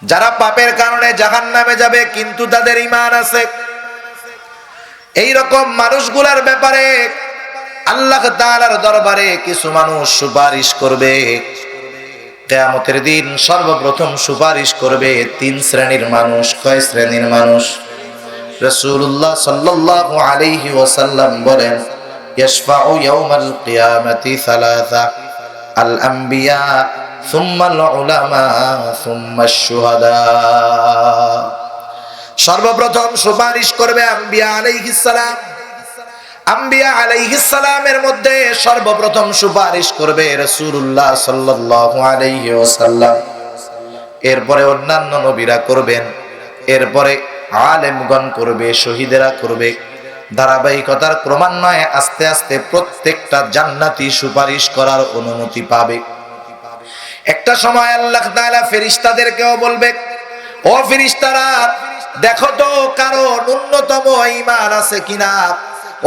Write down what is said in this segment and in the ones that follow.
যারা পাপের কারণে জাহান্নামে যাবে কিন্তু তাদের ঈমান আছে, এই রকম মানুষগুলোর ব্যাপারে আল্লাহ তাআলার দরবারে কিছু মানুষ সুপারিশ করবে। কিয়ামতের দিন সর্বপ্রথম সুপারিশ করবে তিন শ্রেণীর মানুষ। কয় শ্রেণীর মানুষ? রাসূলুল্লাহ সাল্লাল্লাহু আলাইহি ওয়াসাল্লাম বলেন, ইয়াশফাউ ইয়াউমাল কিয়ামাতি সালাসা, আল আম্বিয়া সুম্মা আল উলামা সুম্মা আশ-শুহাদা। সর্বপ্রথম সুপারিশ করবে আম্বিয়া আলাইহিস সালাম। আম্বিয়া আলাইহিস সালামের মধ্যে সর্বপ্রথম সুপারিশ করবে রাসূলুল্লাহ সাল্লাল্লাহু আলাইহি ওয়াসাল্লাম। এরপরে অন্যান্য নবীরা করবেন, এরপরে আলেমগণ করবে, শহীদেরা করবে। ধারাবাহিকতার ক্রমান্বয়ে আস্তে আস্তে প্রত্যেকটা জান্নাতি সুপারিশ করার অনুমতি পাবে। একটা সময় আল্লাহ তাআলা ফেরেশতাদেরকেও বলবে, ও ফেরেশতারা, দেখো তো কারো ন্যূনতম ঈমান আছে কিনা।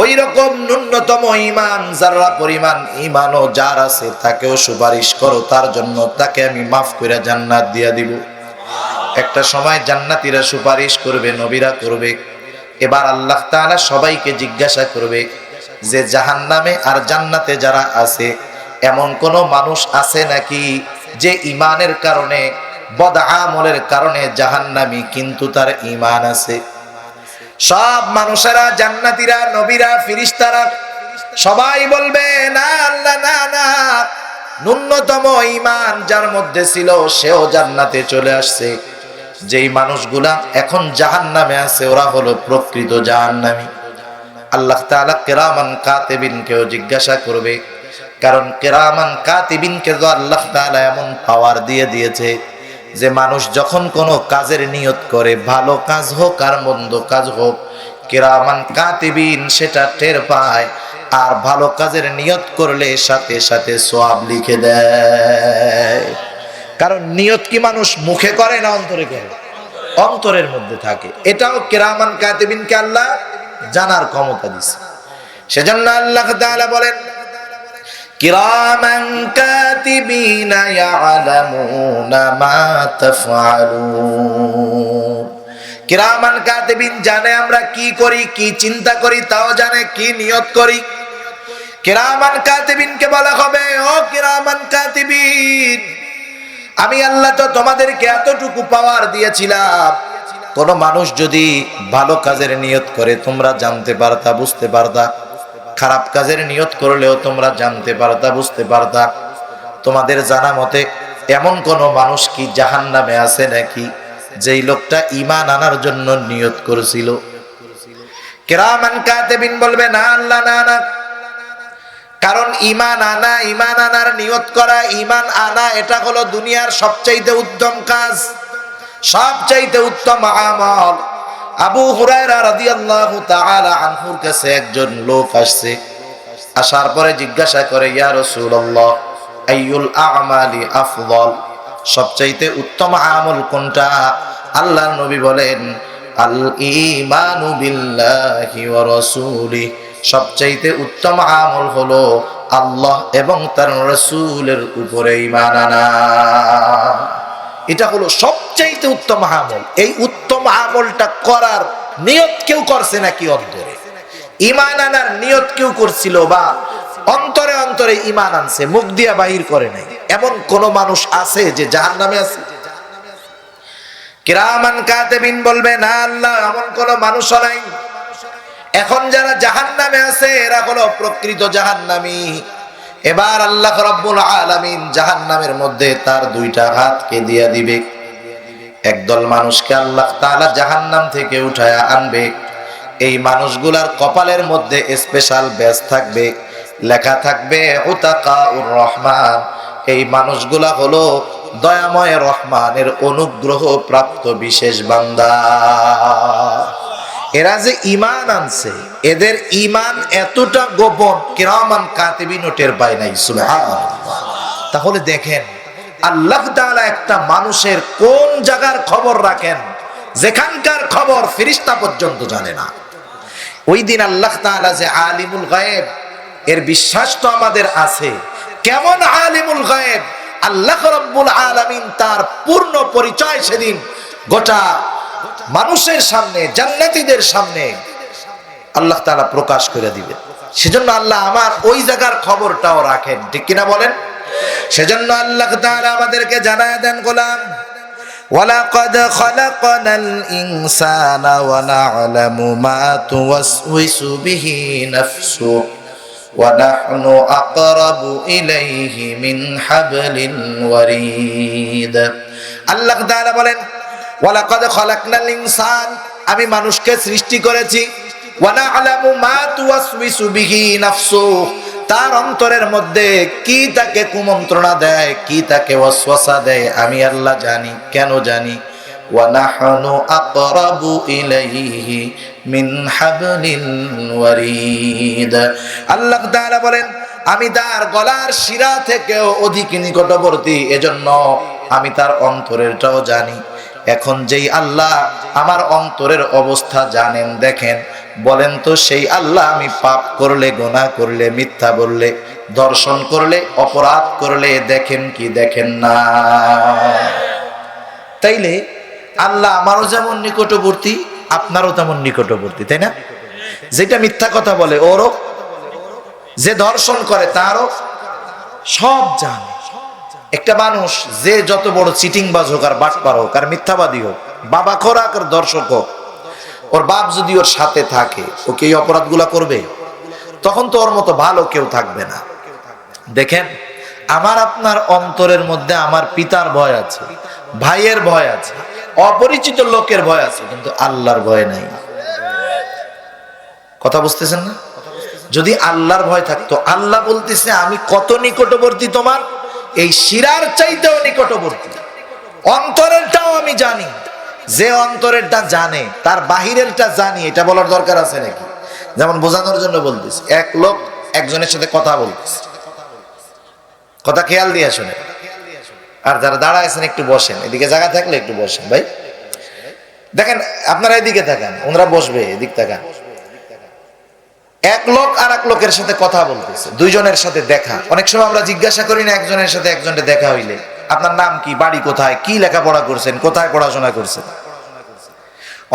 ওই রকম ন্যূনতম ঈমান, যারা পরিমাণ ঈমানও যার আছে তাকেও সুপারিশ করো, তার জন্য তাকে আমি মাফ করে জান্নাত দিয়ে দিব। একটা সময় জান্নাতীরা সুপারিশ করবে, নবীরা করবে। এবার আল্লাহ তাআলা সবাইকে জিজ্ঞাসা করবে যে জাহান্নামে আর জান্নাতে যারা আছে এমন কোন মানুষ আছে নাকি যে ঈমানের কারণে, বদআমলের কারণে জাহান্নামী কিন্তু তার ঈমান আছে। সব মানুষেরা, জান্নাতীরা, নবীরা, ফেরেশতারা সবাই বলবে, না আল্লাহ, না না, ন্যূনতম ঈমান যার মধ্যে ছিল সেও জান্নাতে চলে আসছে। যেই মানুষগুলা এখন জাহান্নামে আছে ওরা হলো প্রকৃত জাহান্নামী। আল্লাহ তাআলা কিরামান কাতিবিনকেও জিজ্ঞাসা করবে, কারণ কিরামান কাতিবিনকে তো আল্লাহ তাআলা এমন পাওয়ার দিয়ে দিয়েছে যে মানুষ যখন কোনো কাজের নিয়ত করে, ভালো কাজ হোক আর মন্দ কাজ হোক, কিরামান কাতিবিন সেটা টের পায়, আর ভালো কাজের নিয়ত করলে সাথে সাথে সওয়াব লিখে দেয়। কারণ নিয়ত কি মানুষ মুখে করে না অন্তরে করে? অন্তরের মধ্যে থাকে। এটাও কিরামান কাতিবিনকে আল্লাহ জানার ক্ষমতা দিয়েছে। সেজন্য আল্লাহ তাআলা বলেন, কিরামান কাতিবিনা ইয়ালামুনা মা তাফআলুন। কিরামান কাতিবিন জানে আমরা কি করি, কি চিন্তা করি, তাও জানে কি নিয়ত করি। কিরামান কাতিবিনকে বলা হবে, ও কিরামান কাতিবিন, আমি আল্লাহ তো তোমাদেরকে এতটুকু পাওয়ার দিয়েছিলাম, কোন মানুষ যদি ভালো কাজের নিয়ত করে তোমরা জানতে পারতা, বুঝতে পারতা। খারাপ কাজের নিয়ত করলেও তোমরা জানতে পারতা, বুঝতে পারতা। তোমাদের জানা মতে এমন কোন মানুষ কি জাহান্নামে আছে নাকি যেই লোকটা ঈমান আনার জন্য নিয়ত করেছিল? কিরামান কাতিবিন বলবে, না আল্লাহ, না না, কারণ ঈমান আনা, ঈমান আনার নিয়ত করা, ঈমান আনা এটা হলো দুনিয়ার সবচাইতে উত্তম কাজ, সবচাইতে উত্তম আমল। আবু হুরায়রা রাদিয়াল্লাহু তাআলা আনহুর কাছে একজন লোক আসছে। আসার পরে জিজ্ঞাসা করে, ইয়া রাসূলুল্লাহ, আইয়ুল আমালি আফদল, সবচাইতে উত্তম আমল কোনটা? আল্লাহর নবী বলেন, আল ঈমানু বিল্লাহি ওয়া রাসূলিহি, সবচাইতে উত্তম আমল হলো আল্লাহ এবং তার রাসূলের উপরে ঈমান আনা। এটা হলো সবচাইতে উত্তম আমল। এই উত্তম আমলটা করার নিয়ত কেউ করছে নাকি অন্তরে? ঈমান আনার নিয়ত কেউ করছিল বা অন্তরে অন্তরে ঈমান আনছে, মুখ দিয়া বাহির করে নাই, এমন কোন মানুষ আছে যে জাহান্নামে আছে? কিরামান কাতিবিন বলবে, না আল্লাহ, এমন কোন মানুষ নাই। এখন যারা জাহান্নামে আছে এরা হলো প্রকৃত জাহান্নামী। এবার আল্লাহ রাব্বুল আলামিন জাহান্নামের মধ্যে তার দুইটা হাতকে দিয়ে দিবে। একদল মানুষকে আল্লাহ তাআলা জাহান্নাম থেকে উঠায়া আনবে। এই মানুষগুলার কপালের মধ্যে স্পেশাল ব্যাজ থাকবে, লেখা থাকবে উতাকাউর রহমান। এই মানুষগুলা হলো দয়াময় রহমানের অনুগ্রহ প্রাপ্ত বিশেষ বান্দা। এরা যে ঈমান আনছে, এদের ঈমান এতটা গোপন কিরামান কাতিবিন টের পায় নাই। সুবহানাল্লাহ। তাহলে দেখেন আল্লাহ তাআলা একটা মানুষের কোন জায়গার খবর রাখেন, যেখানকার খবর ফেরেশতা পর্যন্ত জানে না। ওই দিন আল্লাহ তাআলা যে আলিমুল গায়েব, এর বিশ্বাস তো আমাদের আছে। কেমন আলিমুল গায়েব? আল্লাহ রাব্বুল আলামিন তার পূর্ণ পরিচয় সেদিন গোটা মানুষের সামনে, জান্নাতীদের সামনে আল্লাহ তাআলা প্রকাশ করে দিবে। সেজন্য আল্লাহ আমার ওই জায়গার খবরটাও রাখেন, ঠিক কিনা বলেন? সেজন্য আল্লাহ তাআলা আমাদেরকে জানায় দেন, গোলাম ওয়ালাকাদ খালাকনাল ইনসানা ওয়া না'লামু মা তুওয়াসওয়িসু বিহি নাফসুহু ওয়া নাহনু আকরাবু ইলাইহি মিন হাবলিল ওয়ারিদ। আল্লাহ তাআলা বলেন ওয়ালাকাদ খালাকনাল ইনসান, আমি মানুষকে সৃষ্টি করেছি, ওয়া না'লামু মা তুওয়াসওয়িসু বিহি নাফসুহু, তার অন্তরের মধ্যে কি তাকে কুমন্ত্রণা দেয়, কি তাকে ওয়াসওয়াসা দেয়, আমি আল্লাহ জানি। কেন জানি? ওয়া নাহনু আকরাবু ইলাইহি মিন হাবলিল ওয়ারিদ। আল্লাহ তাআলা বলেন আমি তার গলার শিরা থেকেও অধিক নিকটবর্তী, এজন্য আমি তার অন্তরেরটাও জানি। এখন যেই আল্লাহ আমার অন্তরের অবস্থা জানেন, দেখেন, বলেন তো সেই আল্লাহ আমি পাপ করলে, গুনাহ করলে, মিথ্যা বললে, দর্শন করলে, অপরাধ করলে দেখেন কি দেখেন না? তাইলে আল্লাহ আমারও যেমন নিকটবর্তী, আপনারও তেমন নিকটবর্তী, তাই না? যেটা মিথ্যা কথা বলে ওরও, যে দর্শন করে তারও, সব জানে। একটা মানুষ যে যত বড় চিটিংবাজ হোক আর বাটপার হোক আর মিথ্যাবাদী হোক, বাবা খোরাক আর দর্শক হোক, ওর বাপ যদি ওর সাথে থাকে, ওকে এই অপরাধগুলা করবে? তখন তো ওর মতো ভালো কেউ থাকবে না। দেখেন, আমার আপনার অন্তরের মধ্যে আমার পিতার ভয় আছে, ভাইয়ের ভয় আছে, অপরিচিত লোকের ভয় আছে, কিন্তু আল্লাহর ভয় নাই। কথা বুঝতেছেন না? যদি আল্লাহর ভয় থাকতো, আল্লাহ বলতেছে আমি কত নিকটবর্তী তোমার, এই শিরার চাইতেও নিকটবর্তী, অন্তরেরটাও আমি জানি। যে অন্তরেরটা জানে তার বাহিরেরটা জানি, এটা বলার দরকার আছে নাকি? যেমন বোঝানোর জন্য বলতেছি, এক লোক একজনের সাথে কথা বলতেছে, কথা খেয়াল দিয়ে শুনে, আর যারা দাঁড়ায় আছেন একটু বসেন, এদিকে জায়গা থাকলে একটু বসেন ভাই। দেখেন আপনারা এদিকে থাকেন, ওনারা বসবে, এদিক থাকেন। এক লোক আর এক লোকের সাথে কথা বলতেছে, দুইজনের সাথে দেখা। অনেক সময় আমরা জিজ্ঞাসা করি না একজনের সাথে একজনের দেখা হইলে, আপনার নাম কি, বাড়ি কোথায়, কি লেখাপড়া করছেন, কোথায় পড়াশোনা করছেন?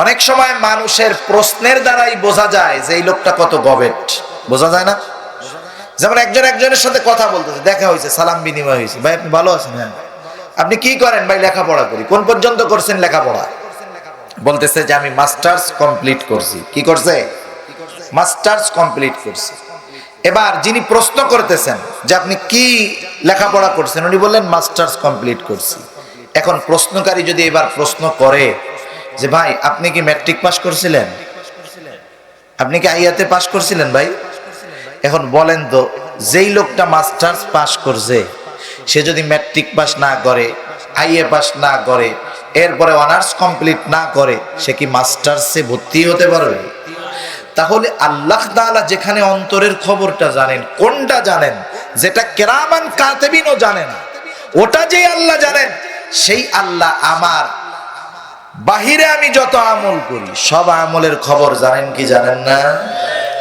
অনেক সময় মানুষের প্রশ্নের দ্বারাই বোঝা যায় যে এই লোকটা কত গবেট, বোঝা যায় না? যেমন একজন একজনের সাথে কথা বলতেছে, দেখা হয়েছে, সালাম বিনিময় হয়েছে, ভাই আপনি ভালো আছেন? হ্যাঁ। আপনি কি করেন? ভাই লেখাপড়া করি। কোন পর্যন্ত করছেন লেখাপড়া? বলতেছে যে আমি মাস্টার্স কমপ্লিট করছি। কি করছে? মাস্টার্স কমপ্লিট করছে। এবার যিনি প্রশ্ন করতেছেন যে আপনি কি লেখাপড়া করছেন, উনি বললেন মাস্টার্স কমপ্লিট করছি। এখন প্রশ্নকারী যদি এবার প্রশ্ন করে যে ভাই আপনি কি ম্যাট্রিক পাস করছিলেন, আপনি কি আইয়াতে পাস করছিলেন ভাই? এখন বলেন তো, যেই লোকটা মাস্টার্স পাস করছে সে যদি ম্যাট্রিক পাস না করে, আইএ পাস না করে, এরপরে অনার্স কমপ্লিট না করে, সে কি মাস্টার্সে ভর্তি হতে পারবে? তাহলে আল্লাহ তাআলা যেখানে অন্তরের খবরটা জানেন, কোনটা জানেন, যেটা কিরামান কাতিবিনও জানেন, ওটা যে আল্লাহ জানেন, সেই আল্লাহ আমার বাহিরে আমি যত আমল করি সব আমলের খবর জানেন কি জানেন না?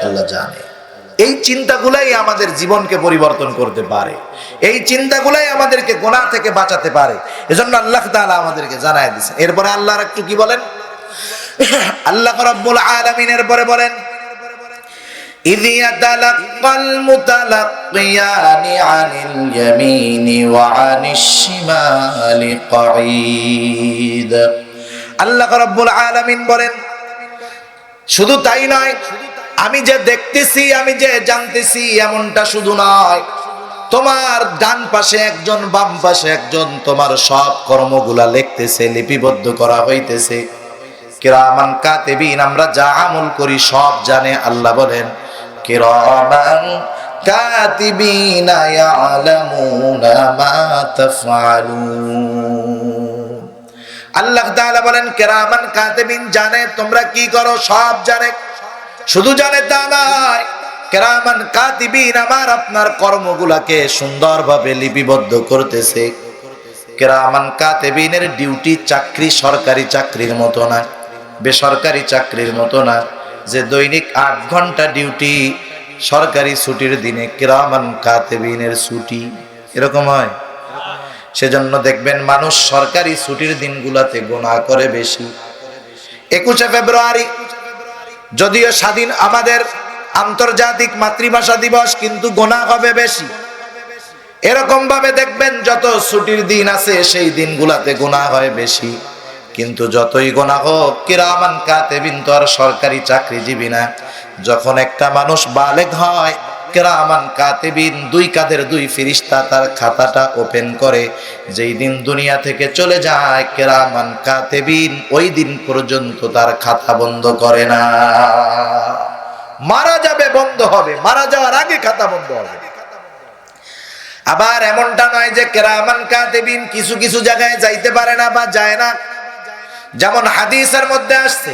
আল্লাহ জানে। এই চিন্তাগুলাই আমাদের জীবনকে পরিবর্তন করতে পারে, এই চিন্তাগুলাই আমাদেরকে গুনাহ থেকে বাঁচাতে পারে। এজন্য আল্লাহ তাআলা আমাদেরকে জানায় দিয়েছেন। এরপরে আল্লাহ একটু কি বলেন? আল্লাহ রাব্বুল আলামিন এরপরে বলেন ইয ইয়াতালাক্কাল মুতালাক্কিয়ানি আনিল ইয়ামিনি ওয়া আনিশ শিমালি ক্বাঈদ। আল্লাহ রাব্বুল আলামিন বলেন শুধু তাই নয়, আমি যে দেখতেছি, আমি যে জানতেছি, এমনটা শুধু নয়, তোমার ডান পাশে একজন, বাম পাশে একজন, তোমার সব কর্মগুলা লিখতেছে, লিপিবদ্ধ করা হইতেছে। কিরামান কাতিবিন, আমরা যা আমল করি সব জানে। আল্লাহ বলেন কিরামান কাতিবিনা ইয়ালামুনা মা তাফআলুন। আল্লাহ তাআলা বলেন কিরামান কাতিবিন জানে তোমরা কি করো, সব জানে। শুধু জানে তা নয়, কিরামান কাতিবিন আমার আপনার কর্মগুলাকে সুন্দরভাবে লিপিবদ্ধ করতেছে। কিরামান কাতিবিনের ডিউটি চাকরি সরকারি চাকরির মতো না, বেসরকারি চাকরির মতো না যে দৈনিক 8 ঘন্টা ডিউটি, সরকারি ছুটির দিনে কিরামান কাতিবিনের ছুটি, এরকম হয়? সেজন্য দেখবেন মানুষ সরকারি ছুটির দিনগুলোতে গুনাহ করে বেশি। 21শে ফেব্রুয়ারি যদিও স্বাধীন আমাদের আন্তর্জাতিক মাতৃভাষা দিবস, কিন্তু গুনাহ হবে বেশি। এরকম ভাবে দেখবেন যত ছুটির দিন আছে সেই দিনগুলোতে গুনাহ হয় বেশি। কিন্তু যতই গুনাহ হোক, কিরামান কাতিবিন তো আর সরকারি চাকরিজীবী না। যখন একটা মানুষ বালেগ হয়, কিরামান কাতিবিন দুই কাঁধের দুই ফেরেশতা তার খাতাটা ওপেন করে। যেই দিন দুনিয়া থেকে চলে যায়, কিরামান কাতিবিন ওই দিন পর্যন্ত তার খাতা বন্ধ করে না। মারা যাবে বন্ধ হবে, মারা যাওয়ার আগে খাতা বন্ধ হবে। আবার এমনটা নয় যে কিরামান কাতিবিন কিছু কিছু জায়গায় যাইতে পারে না বা যায় না। যেমন হাদিসের মধ্যে আসছে,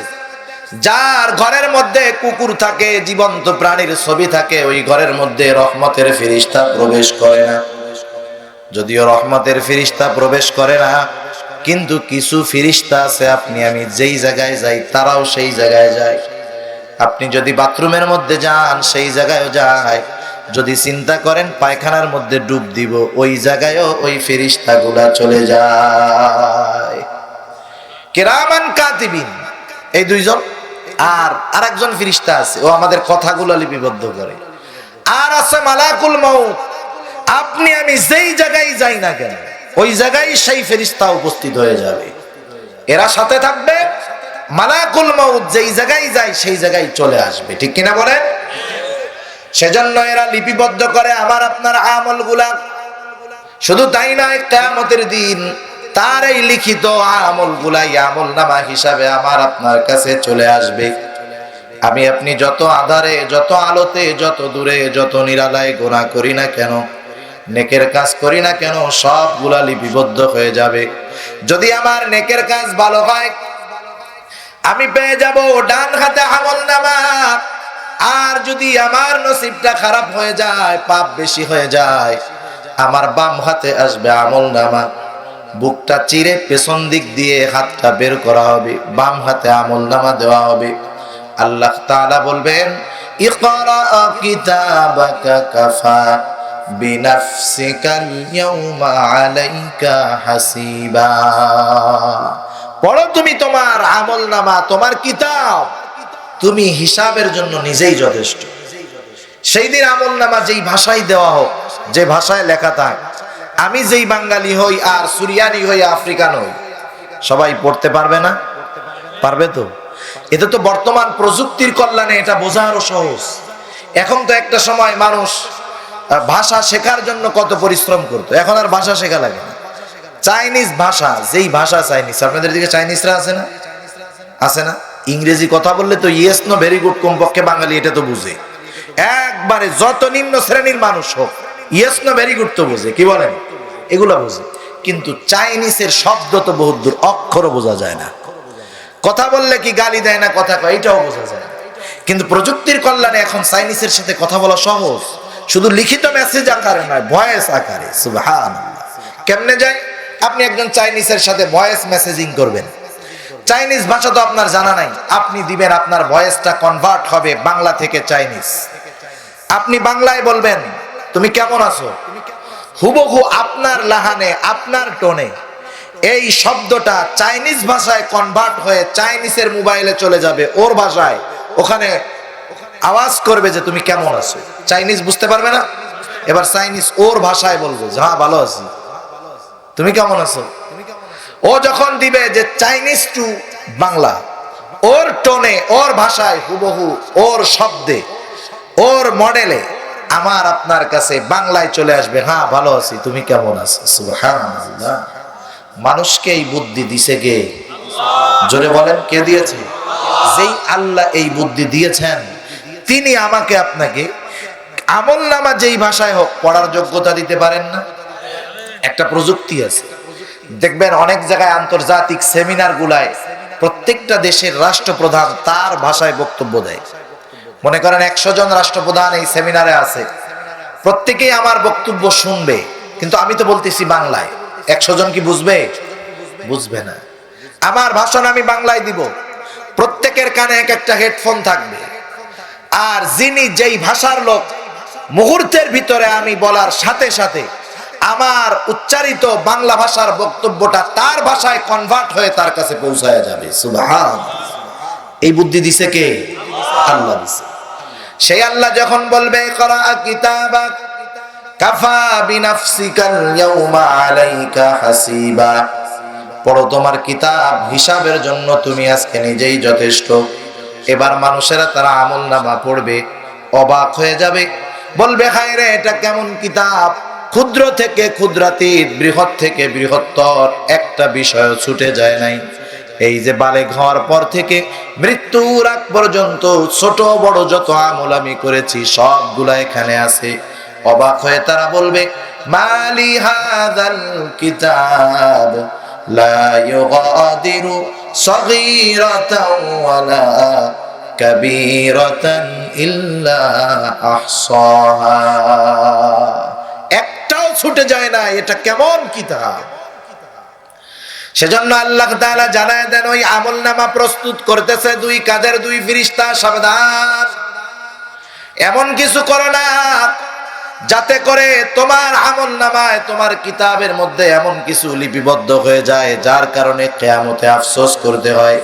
যার ঘরের মধ্যে কুকুর থাকে, জীবন্ত প্রাণীর ছবি থাকে, ওই ঘরের মধ্যে রহমতের ফেরেশতা প্রবেশ করে না। যদিও রহমতের ফেরেশতা প্রবেশ করে না, কিন্তু কিছু ফেরেশতা আছে আপনি আমি যেই জায়গায় যাই তারাও সেই জায়গায় যায়। আপনি যদি বাথরুমের মধ্যে যান সেই জায়গায়ও যায়। যদি চিন্তা করেন পায়খানার মধ্যে ডুব দিব, ওই জায়গায়ও ওই ফেরেশতাগুলা চলে যায়। কিরামান কাতিবিন এই দুইজন, আর আরেকজন ফেরেশতা আছে ও আমাদের কথাগুলো লিপিবদ্ধ করে। আর আছে মালাকুল মউত। আপনি আমি যেই জায়গায় যাই না কেন ওই জায়গায় সেই ফেরেশতা উপস্থিত হয়ে যাবে। এরা সাথে থাকবে, মালাকুল মউত যেই জায়গায় যায় সেই জায়গায় চলে আসবে। ঠিক কিনা বলেন? সেজন্য এরা লিপিবদ্ধ করে আমার আপনার আমলগুলা। শুধু তাই নয়, কিয়ামতের দিন তার এই লিখিত আমলগুলাই আমলনামা হিসাবে আমার আপনার কাছে চলে আসবে। আমি আপনি যত আধারে, যত আলোতে, যত দূরে, যত নিরালায় গুনাহ করি না কেন, নেকের কাজ করি না কেন, সবগুলা লিপিবদ্ধ হয়ে যাবে। যদি আমার নেকের কাজ ভালো হয়, আমি পেয়ে যাব ডান হাতে আমলনামা। আর যদি আমার নসিবটা খারাপ হয়ে যায়, পাপ বেশি হয়ে যায়, আমার বাম হাতে আসবে আমলনামা। বুকটা চিরে পেছন দিক দিয়ে হাতটা বের করা হবে, বাম হাতে আমলনামা দেওয়া হবে। আল্লাহ তাআলা বলবেন, ইকরা কিতাবাকা কাফা বিনাফসিকাল ইয়াউমা আলাইকা হাসিবা। পড়ো তুমি তোমার আমলনামা, তোমার কিতাব, তুমি হিসাবের জন্য নিজেই যথেষ্ট। সেই দিন আমলনামা যেই ভাষায় দেওয়া হোক, যে ভাষায় লেখা থাক, আমি যেই বাঙালি হই আর সুরিয়ানি হই, আফ্রিকান হই, সবাই পড়তে পারবে না? পারবে তো? এটা তো বর্তমান প্রযুক্তির কল্যাণে এটা বোঝা আরো সহজ। এখন তো একটা সময় মানুষ ভাষা শেখার জন্য কত পরিশ্রম করতো, এখন আর ভাষা শেখা লাগে না। চাইনিজ ভাষা, যেই ভাষা চাইনিজ, আপনাদের দিকে চাইনিজরা আছে না? আছে না? ইংরেজি কথা বললে তো ইয়েস নো ভেরি গুড, কমপক্ষে বাঙালি এটা তো বুঝে। একবারে যত নিম্ন শ্রেণীর মানুষ হোক, ইয়েস নো ভেরি গুড তো বুঝে। কি বলেন? এগুলা বুঝে। কিন্তু চাইনিজের শব্দ তো বহুত দূর, অক্ষরও বোঝা যায় না। কথা বললে কি গালি দেয় না কথা কয়, এটাও বোঝা যায় না। কিন্তু প্রযুক্তির কল্যাণে এখন চাইনিজের সাথে কথা বলা সহজ, শুধু লিখিত মেসেজ আকারে নয়, ভয়েস আকারে। সুবহানাল্লাহ। কেমনে যায়? আপনি একজন চাইনিজের সাথে ভয়েস মেসেজিং করবেন, চাইনিজ ভাষা তো আপনার জানা নাই, আপনি দিবেন, আপনার ভয়েসটা কনভার্ট হবে বাংলা থেকে চাইনিজ। আপনি বাংলায় বলবেন, তুমি কেমন আছো, হুবহু আপনার লাহানে, আপনার টোনে এই শব্দটা চাইনিজ ভাষায় কনভার্ট হয়ে চাইনিজের মোবাইলে চলে যাবে, ওর ভাষায়। ওখানে আওয়াজ করবে যে তুমি কেমন আছো। চাইনিজ বুঝতে পারবে না, এবার চাইনিজ ওর ভাষায় বলবে, হ্যাঁ ভালো আছি, তুমি কেমন আছো। ও যখন দিবে যে চাইনিজ টু বাংলা, ওর টোনে, ওর ভাষায়, হুবহু ওর শব্দে, ওর মডেলে আমার আপনার কাছে বাংলায় চলে আসবে, হ্যাঁ ভালো আছি, তুমি কেমন আছো। সুবহানাল্লাহ। মানুষকে এই বুদ্ধি দিছে কে? জোরে বলেন, কে দিয়েছে? যেই আল্লাহ এই বুদ্ধি দিয়েছেন, তিনি আমাকে আপনাকে আমলনামা যেই ভাষায় হোক পড়ার যোগ্যতা দিতে পারেন না? একটা প্রযুক্তি আছে, দেখবেন অনেক জায়গায় আন্তর্জাতিক সেমিনার গুলায় প্রত্যেকটা দেশের রাষ্ট্রপ্রধান তার ভাষায় বক্তব্য দেয়। মনে করেন 100 জন রাষ্ট্রপ্রধান এই সেমিনারে আছে, প্রত্যেকেই আমার বক্তব্য শুনবে, কিন্তু আমি তো বলতেছি বাংলায়। 100 জন কি বুঝবে? বুঝবে না। আমার ভাষণ আমি বাংলায় দিব, প্রত্যেকের কানে এক একটা হেডফোন থাকবে, আর যিনি যেই ভাষার লোক, মুহূর্তের ভিতরে আমি বলার সাথে সাথে আমার উচ্চারিত বাংলা ভাষার বক্তব্যটা তার ভাষায় কনভার্ট হয়ে তার কাছে পৌঁছায় যাবে। সুবহানাল্লাহ। এই বুদ্ধি দিছে কে? আল্লাহ দিছে। সেই আল্লাহ যখন বলবে করা কিতাবাক কাফা বিনাফসিকাল ইয়াউমা আলাইকা হাসিবা, পড়ো তোমার কিতাব, হিসাবের জন্য তুমি আজকে নিজেই যথেষ্ট। এবার মানুষেরা তারা আমলনামা পড়বে, অবাক হয়ে যাবে, বলবে হায় রে, এটা কেমন কিতাব, ক্ষুদ্র থেকে ক্ষুদ্রাতীত, বৃহৎ থেকে বৃহত্তর, একটা বিষয় ছুটে যায় নাই। এই যে বালেগ হওয়ার পর থেকে মৃত্যুর আগ পর্যন্ত ছোট বড় যত আমল আমি করেছি সবগুলা এখানে আছে। অবাক হয়ে তারা বলবে মালি হাযাল কিতাব লা ইউগাদিরু সগীরাতাও ওয়ালা কাবীরাতান ইল্লা আহসাহা, একটাও ছুটে যায় না, এটা কেমন কিতাব। সেজন্য আল্লাহ তাআলা জানায় দেন ওই আমলনামা প্রস্তুত করতেছে দুই কাঁধের দুই ফেরেশতা, সাবধান, এমন কিছু করো না যাতে করে তোমার আমলনামায়, তোমার কিতাবের মধ্যে এমন কিছু লিপিবদ্ধ হয়ে যায় যার কারণে কিয়ামতে আফসোস করতে হয়।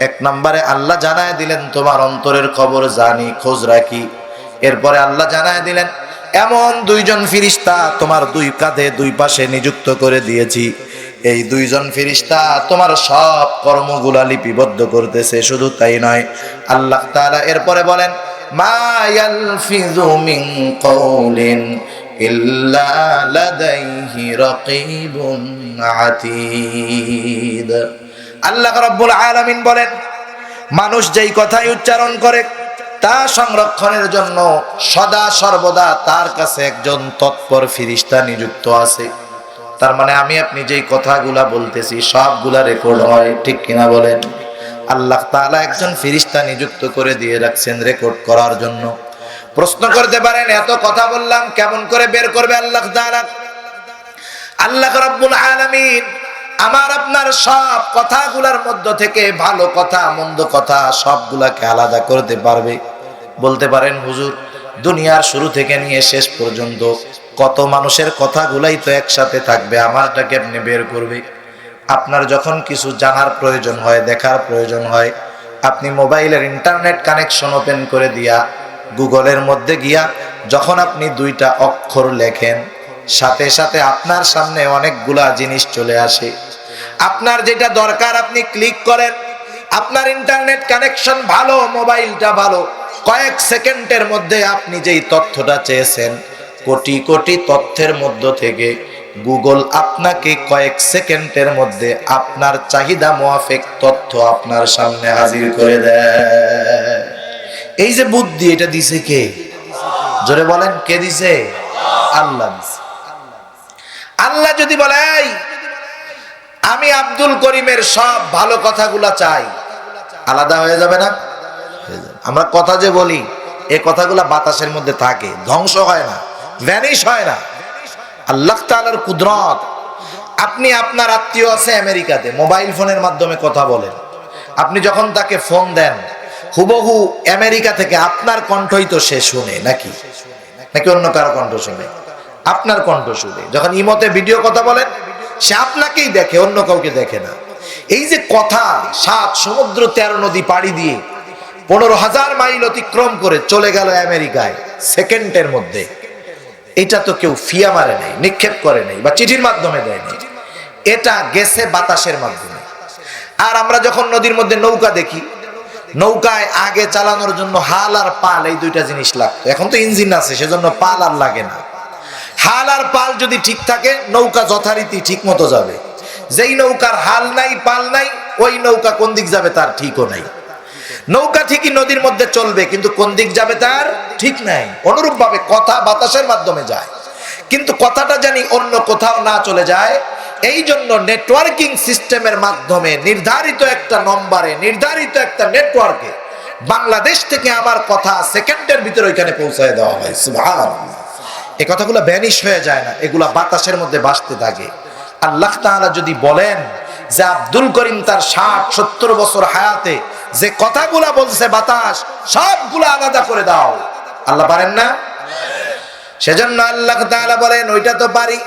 এক নম্বরে আল্লাহ জানায় দিলেন তোমার অন্তরের খবর জানি, খোঁজ রাখি। এরপরে আল্লাহ জানায় দিলেন এমন দুইজন ফেরেশতা তোমার দুই কাঁধে দুই পাশে নিযুক্ত করে দিয়েছি। এই দুইজন ফেরেশতা তোমার সব কর্মগুলা লিপিবদ্ধ করতেছে। শুধু তাই নয়, আল্লাহ তাআলা এরপরে বলেন মা ইয়ালফিযু মিন কাওলিন ইল্লা লাদাইহি রাকীবুন আতীদ। আল্লাহ রাব্বুল আলামিন বলেন মানুষ যেই কথাই উচ্চারণ করে তা সংরক্ষণের জন্য সদা সর্বদা তার কাছে একজন তৎপর ফেরেশতা নিযুক্ত আছে। তার মানে আমি আপনি যেই কথাগুলা বলতেছি সবগুলা রেকর্ড হয়, ঠিক কিনা বলেন? আল্লাহ তাআলা একজন ফেরেশতা নিযুক্ত করে দিয়ে রাখছেন রেকর্ড করার জন্য। প্রশ্ন করতে পারেন এত কথা বললাম কেমন করে বের করবে আল্লাহ তাআলা? আল্লাহ রাব্বুল আলামিন আমার আপনার সব কথাগুলার মধ্য থেকে ভালো কথা মন্দ কথা সবগুলাকে আলাদা করতে পারবে। বলতে পারেন হুজুর দুনিয়ার শুরু থেকে নিয়ে শেষ পর্যন্ত কত মানুষের কথাগুলাই তো একসাথে থাকবে, আমারটাকে আপনি বের করবে? আপনার যখন কিছু জানার প্রয়োজন হয়, দেখার প্রয়োজন হয়, আপনি মোবাইলের ইন্টারনেট কানেকশন ওপেন করে দিয়া গুগলের মধ্যে গিয়া যখন আপনি দুইটা অক্ষর লেখেন সাথে সাথে আপনার সামনে অনেকগুলা জিনিস চলে আসে। আপনার যেটা দরকার আপনি ক্লিক করেন, আপনার ইন্টারনেট কানেকশন ভালো, মোবাইলটা ভালো, কয়েক সেকেন্ডের মধ্যে আপনি যেই তথ্যটা চেয়েছেন কোটি কোটি তথ্যের মধ্য থেকে গুগল আপনাকে কয়েক সেকেন্ডের মধ্যে আপনার চাহিদা মোয়াফেক তথ্য আপনার সামনে হাজির করে দেয়। এই যে বুদ্ধি, এটা দিছে কে? জোরে বলেন কে দিছে? আল্লাহ দিছে। আল্লাহ যদি বলে আমি আব্দুল করিমের সব ভালো কথাগুলা চাই, আলাদা হয়ে যাবে না? আমরা কথা যে বলি এই কথাগুলা বাতাসের মধ্যে থাকে, ধ্বংস হয় না, ভ্যানিশ হয় না। আল্লাহ তাআলার কুদরত। আপনি আপনার আত্মীয় আছে আমেরিকাতে, মোবাইল ফোনের মাধ্যমে কথা বলেন, আপনি যখন তাকে ফোন দেন হুবহু আমেরিকা থেকে আপনার কণ্ঠই তো সে শুনে, নাকি অন্য কারো কণ্ঠ শুনে? আপনার কণ্ঠ শুনে। যখন ইমোতে ভিডিও কথা বলেন সে আপনাকেই দেখে, অন্য কাউকে দেখে না। এই যে কথা 7 সমুদ্র 13 নদী পাড়ি দিয়ে 15,000 মাইল অতিক্রম করে চলে গেল আমেরিকায় সেকেন্ডের মধ্যে, এটা তো কেউ ফিয়া মারে নাই, নিক্ষেপ করে নাই, বা চিঠির মাধ্যমে দেয় নাই, এটা গেছে বাতাসের মাধ্যমে। আর আমরা যখন নদীর মধ্যে নৌকা দেখি, নৌকায় আগে চালানোর জন্য হাল আর পাল এই দুইটা জিনিস লাগতো। এখন তো ইঞ্জিন আছে সেজন্য পাল আর লাগে না। হাল আর পাল যদি ঠিক থাকে নৌকা যথারীতি ঠিক মতো যাবে। যেই নৌকার হাল নাই পাল নাই ওই নৌকা কোন দিক যাবে তার ঠিকও নাই। নৌকা ঠিকই নদীর মধ্যে চলবে কিন্তু কোন দিক যাবে তার ঠিক নাই। অনুরূপ ভাবে কথা বাতাসের মাধ্যমে যায় কিন্তু কথাটা জানি অন্য কোথাও না চলে যায়। এই জন্য নেটওয়ার্কিং সিস্টেমের মাধ্যমে নির্ধারিত একটা নম্বরে, নির্ধারিত একটা নেটওয়ার্কে বাংলাদেশ থেকে আমার কথা সেকেন্ডের ভিতরে ওইখানে পৌঁছায় দেওয়া হয়। সুবহানাল্লাহ। এই কথাগুলো ভ্যানিশ হয়ে যায় না, এগুলা বাতাসের মধ্যে ভাসতে থাকে। আল্লাহ তাআলা যদি বলেন যে আব্দুল করিম তার 60-70 বছর হায়াতে যে কথাগুলা বলছে বাতাস সবগুলা আলাদা করে দাও, আল্লাহ পারেন না? সেজন্য আল্লাহ তাআলা বলেন ওইটা তো পারি,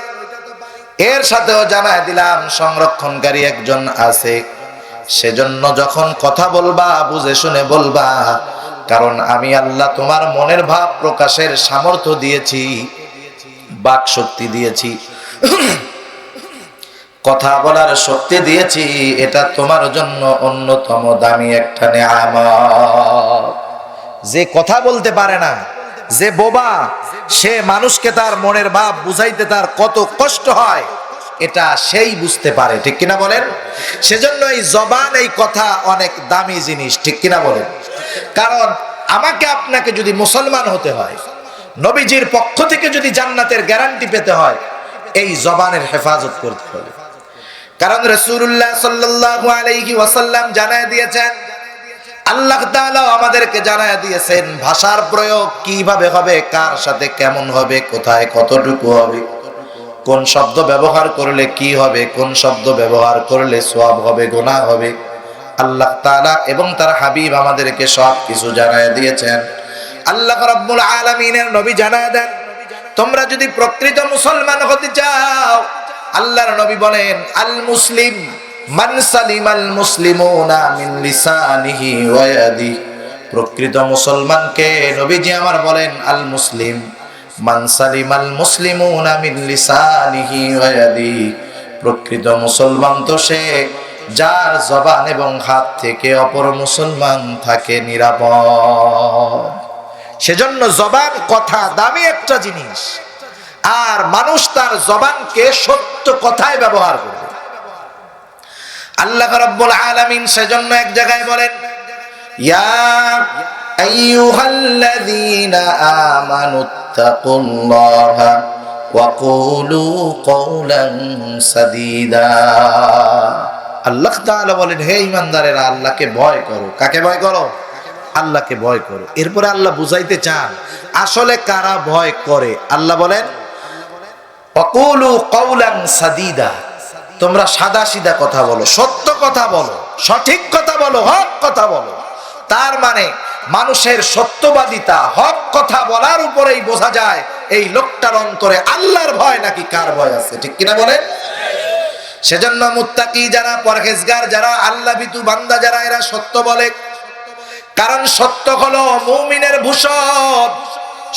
এর সাথেও জানায় দিলাম সংরক্ষণকারী একজন আছে। সেজন্য যখন কথা বলবা বুঝে শুনে বলবা, কারণ আমি আল্লাহ তোমার মনের ভাব প্রকাশের সামর্থ্য দিয়েছি, বাক শক্তি দিয়েছি, কথা বলার শক্তি দিয়েছি। এটা তোমার জন্য অন্যতম দামি একটা নেয়ামত। যে কথা বলতে পারে না, যে বোবা, সে মানুষকে তার মনের ভাব বুঝাইতে তার কত কষ্ট হয় এটা সেই বুঝতে পারে, ঠিক কিনা বলেন? সেজন্য এই জবান, এই কথা অনেক দামি জিনিস, ঠিক কিনা বলেন? কারণ আমাকে আপনাকে যদি মুসলমান হতে হয়, নবীজির পক্ষ থেকে যদি জান্নাতের গ্যারান্টি পেতে হয়, এই জবানের হেফাজত করতে হবে। কারণ রাসূলুল্লাহ সাল্লাল্লাহু আলাইহি ওয়াসাল্লাম জানায় দিয়েছেন, আল্লাহ তাআলা আমাদেরকে জানায় দিয়েছেন ভাষার প্রয়োগ কিভাবে হবে, কার সাথে কেমন হবে, কোথায় কতটুকু হবে, কোন শব্দ ব্যবহার করলে কি হবে, কোন শব্দ ব্যবহার করলে সওয়াব হবে, গুনাহ হবে। আল্লাহ তাআলা এবং তার হাবিব আমাদেরকে সব কিছু জানায় দিয়েছেন। আল্লাহ রাব্বুল আলামিনের নবী জানায় দেন, তোমরা যদি প্রকৃত মুসলমান হতে চাও, আল্লাহর নবী বলেন, আল মুসলিম মান সালিমাল মুসলিমুনা মিন লিসানিহি ওয়া ইয়াদিহি। প্রকৃত মুসলমানকে নবীজি আমার বলেন, আল মুসলিম মান সালিমাল মুসলিমুনা মিন লিসানিহি ওয়া ইয়াদিহি। প্রকৃত মুসলমান তো সে যার জবান এবং হাত থেকে অপর মুসলমান থাকে নিরাপদ। সেজন্য জবান, কথা দামি একটা জিনিস, আর মানুষ তার জবানকে সত্য কথায় ব্যবহার করবে। আল্লাহ রাব্বুল আলামিন সেজন্য এক জায়গায় বলেন, ইয়া আইয়ুহাল্লাযীনা আমানুত্তাকুল্লাহা ওয়া কুলু কওলান সাদীদা। আল্লাহ তাআলা বলেন, হে ঈমানদারেরা, আল্লাহকে ভয় করো। কাকে ভয় করো? আল্লাহকে ভয় করো। এরপরে আল্লাহ বুঝাইতে চান আসলে কারা ভয় করে। আল্লাহ বলেন, ওয়াকুলু কওলান সাদীদা, তোমরা সাদা সিধা কথা বলো, সত্য কথা বলো, সঠিক কথা বলো, হক কথা বলো। তার মানে মানুষের সত্যবাদিতা, হক কথা বলার উপরেই বোঝা যায় এই লোকটার অন্তরে আল্লাহর ভয় নাকি কার ভয় আছে, ঠিক কিনা বলেন? সেজন্য মুত্তাকি যারা, পরহেজগার যারা, আল্লাহ ভীতু বান্দা যারা, এরা সত্য বলে। কারণ সত্য হলো মুমিনের ভূষণ,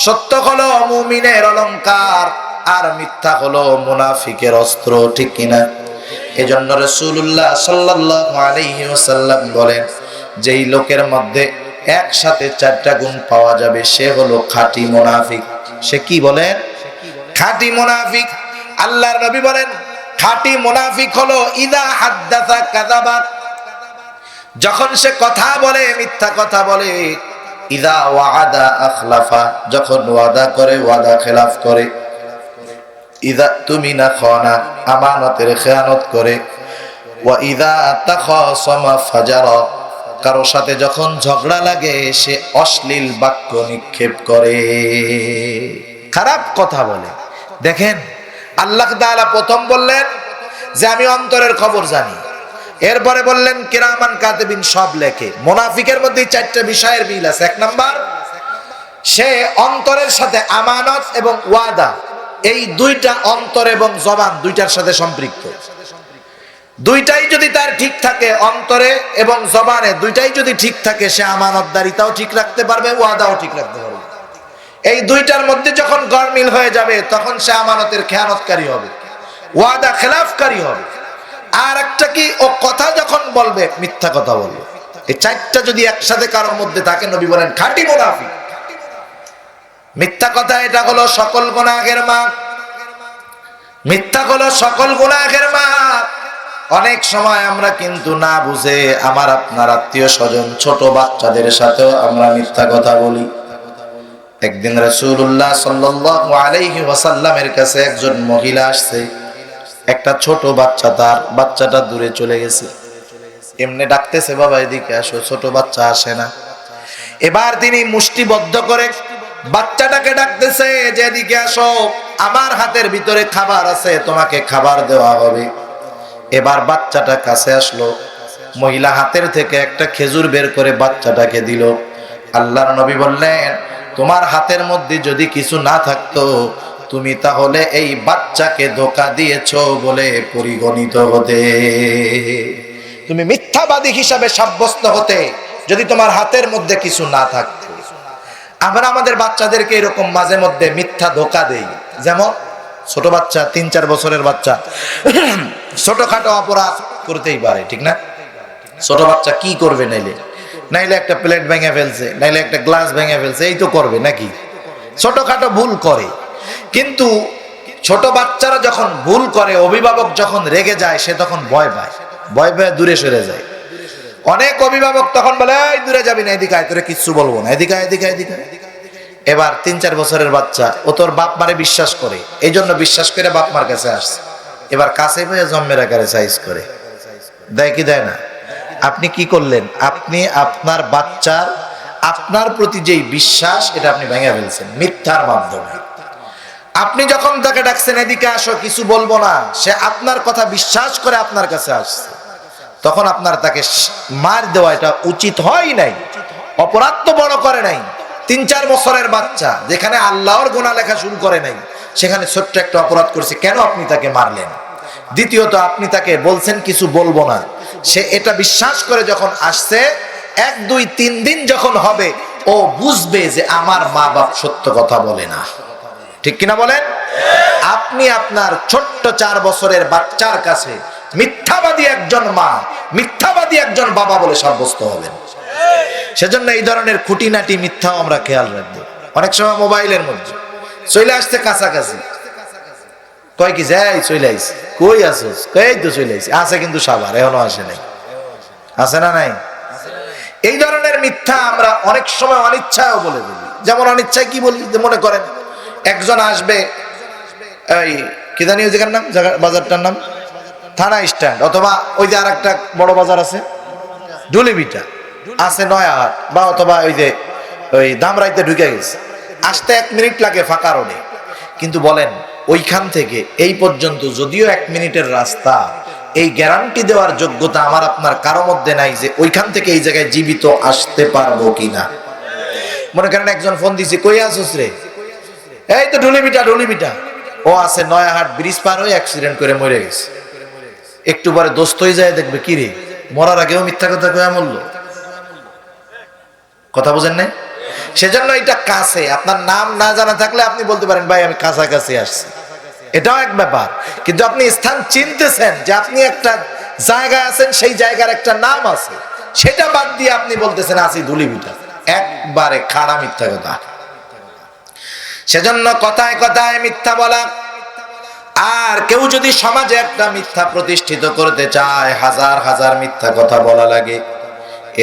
সত্য হলো মুমিনের অলংকার, আর মিথ্যা হলো মুনাফিকের অস্ত্র, ঠিক কিনা? এজন্য রাসূলুল্লাহ সাল্লাল্লাহু আলাইহি ওয়াসাল্লাম বলেন, যেই লোকের মধ্যে একসাথে চারটা গুণ পাওয়া যাবে সে হলো খাঁটি মুনাফিক। সে কি বলেন? খাঁটি মুনাফিক। আল্লাহর নবী বলেন, খাঁটি মুনাফিক হলো ইদা হাদ্দাসা কাযাবা, যখন সে কথা বলে মিথ্যা কথা বলে, ইদা ওয়াদা আখলাফা, যখন ওয়াদা করে ওয়াদা খেলাফ করে, ইদা তুমিনা খানা, আমানতের খেয়ানত করে, ওয়া ইদা তাখাসামা ফাজারা, কারো সাথে যখন ঝগড়া লাগে সে অশ্লীল বাক্য নিক্ষেপ করে, খারাপ কথা বলে। দেখেন আল্লাহ তাআলা প্রথম বললেন যে আমি অন্তরের খবর জানি, এরপরে বললেন কিরামান কাতিবিন, সব লেখে। মুনাফিকের মধ্যে চারটা বিষয়ের মিল আছে। এক নাম্বার, সে অন্তরের সাথে আমানত এবং ওয়াদা, এই দুইটা অন্তর এবং জবান দুইটার সাথে সম্পৃক্ত। দুইটাই যদি তার ঠিক থাকে, অন্তরে এবং জবানে দুইটাই যদি ঠিক থাকে, সে আমানতদারিতাও ঠিক রাখতে পারবে, ওয়াদাও ঠিক রাখতে পারবে। এই দুইটার মধ্যে যখন গরমিল হয়ে যাবে তখন সে আমানতের খেয়ানতকারী হবে, ওয়াদা খেলাফকারী হবে। আর একটা কি, ও কথা যখন বলবে মিথ্যা কথা বলবে। এই চারটা যদি একসাথে কারোর মধ্যে থাকে, নবী বলেন খাঁটি মুনাফিক। মিথ্যা কথা, এটা হলো সকল গুনাহের মা। মিথ্যা হলো সকল গুনাহের মা। অনেক সময় আমরা কিন্তু না বুঝে আমার আপনার আত্মীয় স্বজন, ছোট বাচ্চাদের সাথেও আমরা মিথ্যা কথা বলি। একদিন রাসূলুল্লাহ সাল্লাল্লাহু আলাইহি ওয়াসাল্লামের কাছে একজন মহিলা আসছে, একটা ছোট বাচ্চা, তার বাচ্চাটা দূরে চলে গেছে। এমনি ডাকতেছে, বাবা এদিকে আসো, ছোট বাচ্চা আসে না। এবার তিনি মুষ্টিবদ্ধ করে বাচ্চাটাকে ডাকতেছে যে এদিকে আসো, আমার হাতের ভিতরে খাবার আছে, তোমাকে খাবার দেওয়া হবে। এবার বাচ্চাটা কাছে আসলো, মহিলা হাতের থেকে একটা খেজুর বের করে বাচ্চাটাকে দিল। আল্লাহর নবী বললেন, তোমার হাতের মধ্যে যদি কিছু না থাকতো তুমি তাহলে এই বাচ্চাকে ধোঁকা দিয়েছো বলে পরিগণিত হতে, তুমি মিথ্যাবাদী হিসাবে সাব্যস্ত হতে যদি তোমার হাতের মধ্যে কিছু না থাকতো। আমরা আমাদের বাচ্চাদেরকে এরকম মাঝে মধ্যে মিথ্যা ধোঁকা দেই। যেমন ছোট বাচ্চা, 3-4 বছরের বাচ্চা ছোটখাটো অপরাধ করতেই পারে, ঠিক না? ছোট বাচ্চা কি করবে? নাইলে একটা প্লেট ভেঙে ফেলছে, নাইলে একটা গ্লাস ভেঙে ফেলছে, এই তো করবে নাকি? ছোটখাটো ভুল করে। কিন্তু ছোট বাচ্চারা যখন ভুল করে, অভিভাবক যখন রেগে যায়, সে তখন ভয় পায়, ভয় পেয়ে দূরে সরে যায়। অনেক অভিভাবক তখন বলে, এই দূরে যাবি না, এদিকে আয়, তোরে কিচ্ছু বলবো না, এদিকে আয়, এদিকে আয়, এদিকে আয়। এবার 3-4 বছরের বাচ্চা, ও তোর বাপ মারে বিশ্বাস করে, এই জন্য বিশ্বাস করে বাপ মার কাছে আসছে। এবার কাছে পেয়ে জম্মের আকারে সাইজ করে দেয়, কি দেয় না? আপনি কি করলেন? আপনি আপনার বাচ্চার আপনার প্রতি যেই বিশ্বাস, এটা আপনি ভেঙে ফেলছেন মিথ্যার মাধ্যমে। আপনি যখন তাকে ডাকছেন, এদিকে আসো, কিছু বলবো না, সে আপনার কথা বিশ্বাস করে আপনার কাছে আসছে, তখন আপনার তাকে মার দেওয়া এটা উচিত হয় নাই। অপরাধ তো বড় করে নাই। 3-4 বছরের বাচ্চা, যেখানে আল্লাহর গুনাহ লেখা শুরু করে নাই, সেখানে ছোট্ট একটা অপরাধ করছে, কেন আপনি তাকে মারলেন? দ্বিতীয়ত, আপনি তাকে বলছেন কিছু বলবো না, সে এটা বিশ্বাস করে যখন আসছে, 1, 2, 3 দিন যখন হবে, ও বুঝবে যে আমার মা বাপ সত্য কথা বলে না, ঠিক কিনা বলেন? আপনি আপনার ছোট্ট 4 বছরের বাচ্চার কাছে মিথ্যাবাদী একজন মা, মিথ্যাবাদী একজন বাবা বলে সাব্যস্ত হবেন। সেজন্য এই ধরনের খুঁটিনাটি মিথ্যাও আমরা খেয়াল রাখবো। অনেক সময় মোবাইলের মধ্যে চলে আসতে কাছাকাছি, কয় কি যাই চলে আইছি, কই আসোস, কই তো চলে আইছি, আছে কিন্তু সাবার এখনো আসে নাই, আছে না নাই? এই ধরনের মিথ্যা আমরা অনেক সময় অনিচ্ছায় বলে বলি। যেমন অনিচ্ছায় কি বলি, যে মনে করেন একজন আসবে, এই কি জানি ওই জায়গার নাম, বাজারটার নাম থানা স্ট্যান্ড, অথবা ওই যে আর একটা বড় বাজার আছে ডুলিবিটা আছে, নয়াহাট, বা অথবা ওই যে ওই ধামরাইতে ঢুকে গেছে, আসতে 1 মিনিট লাগে ফাঁকা রোডে। কিন্তু বলেন ওইখান থেকে এই পর্যন্ত যদিও 1 মিনিটের রাস্তা, এই গ্যারান্টি দেওয়ার যোগ্যতা আমার আপনার কারো মধ্যে নাই যে ওইখান থেকে এই জায়গায় জীবিত আসতে পারবো কিনা। মনে করেন একজন ফোন দিছে, কই আসোস রে? এই তো ঢুলিবিটা। ও আছে নয়াহাট ব্রিজ পার হয়ে অ্যাক্সিডেন্ট করে মরে গেছে। একটু পরে দোস্ত হয়ে যায়, দেখবে কি রে, মরার আগেও মিথ্যা কথা কয়ে মরল। কথা বুঝেন নাই? সেজন্য এটা কাছে, আপনার নাম না জানা থাকলে আপনি বলতে পারেন, ভাই আমি কাছাকাছি আসছি, এটাও এক ব্যাপার। কিন্তু আপনি স্থান চিনতেছেন যে আপনি একটা জায়গায় আছেন, সেই জায়গার একটা নাম আছে, সেটা বাদ দিয়ে আপনি বলতেছেন আছি ধুলিবিটা, একবারে খাড়া মিথ্যা কথা। সেজন্য কথায় কথায় মিথ্যা বলা। আর কেউ যদি সমাজে একটা মিথ্যা প্রতিষ্ঠিত করতে চায়, হাজার হাজার মিথ্যা কথা বলা লাগে,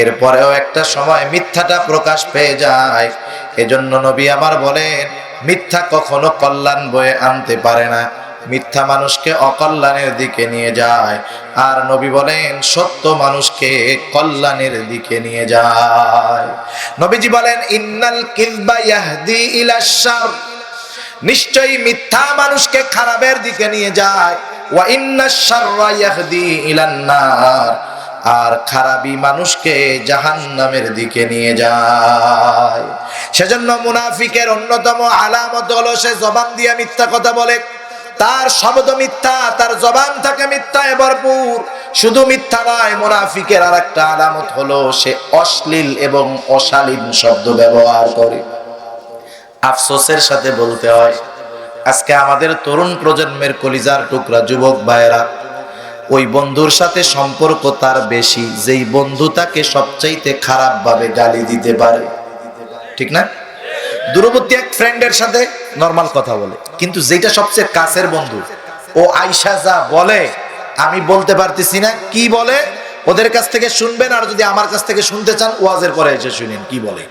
এরপরেও একটা সময় মিথ্যাটা প্রকাশ পেয়ে যায়। এজন্য নবী আমার বলেন, মিথ্যা কখনো কল্যাণ বয়ে আনতে পারে না, মিথ্যা মানুষকে অকল্যাণের দিকে নিয়ে যায়। আর নবী বলেন, সত্য মানুষকে কল্যাণের দিকে নিয়ে যায়। নবীজি বলেন, ইন্নাল কিযবা ইয়াহদি ইলাশ শার, নিশ্চয়ই মিথ্যা মানুষকে খারাপের দিকে নিয়ে যায়। ওয়া ইন্নাশ শাররা ইয়াহদি ইলান নার, আর খারাপই মানুষকে জাহান্নামের দিকে নিয়ে যায়। সেজন্য মুনাফিকের অন্যতম আলামত হলো সে জবান দিয়ে মিথ্যা কথা বলে, তার শব্দ মিথ্যা, তার জবান থাকে মিথ্যায় ভরপুর। শুধু মিথ্যা নয়, মুনাফিকের আরেকটা আলামত হলো সে অশ্লীল এবং অশালীন শব্দ ব্যবহার করে। আফসোসের সাথে বলতে হয়, আজকে আমাদের তরুণ প্রজন্মের কলিজার টুকরা যুবক ভাইয়েরা, ওই বন্ধুর সাথে সম্পর্ক তার বেশি যেই বন্ধু তাকে সবচাইতে খারাপ ভাবে গালি দিতে পারে, ঠিক না? দূরবর্তী এক ফ্রেন্ডের সাথে নরমাল কথা বলে, কিন্তু যেটা সবচেয়ে কাছের বন্ধু, ও আয়শা যা বলে আমি বলতে পারতেছি না, কি বলে ওদের কাছ থেকে শুনবেন। আর যদি আমার কাছ থেকে শুনতে চান, ওয়াজের পরে এসে শুনেন কি বলে।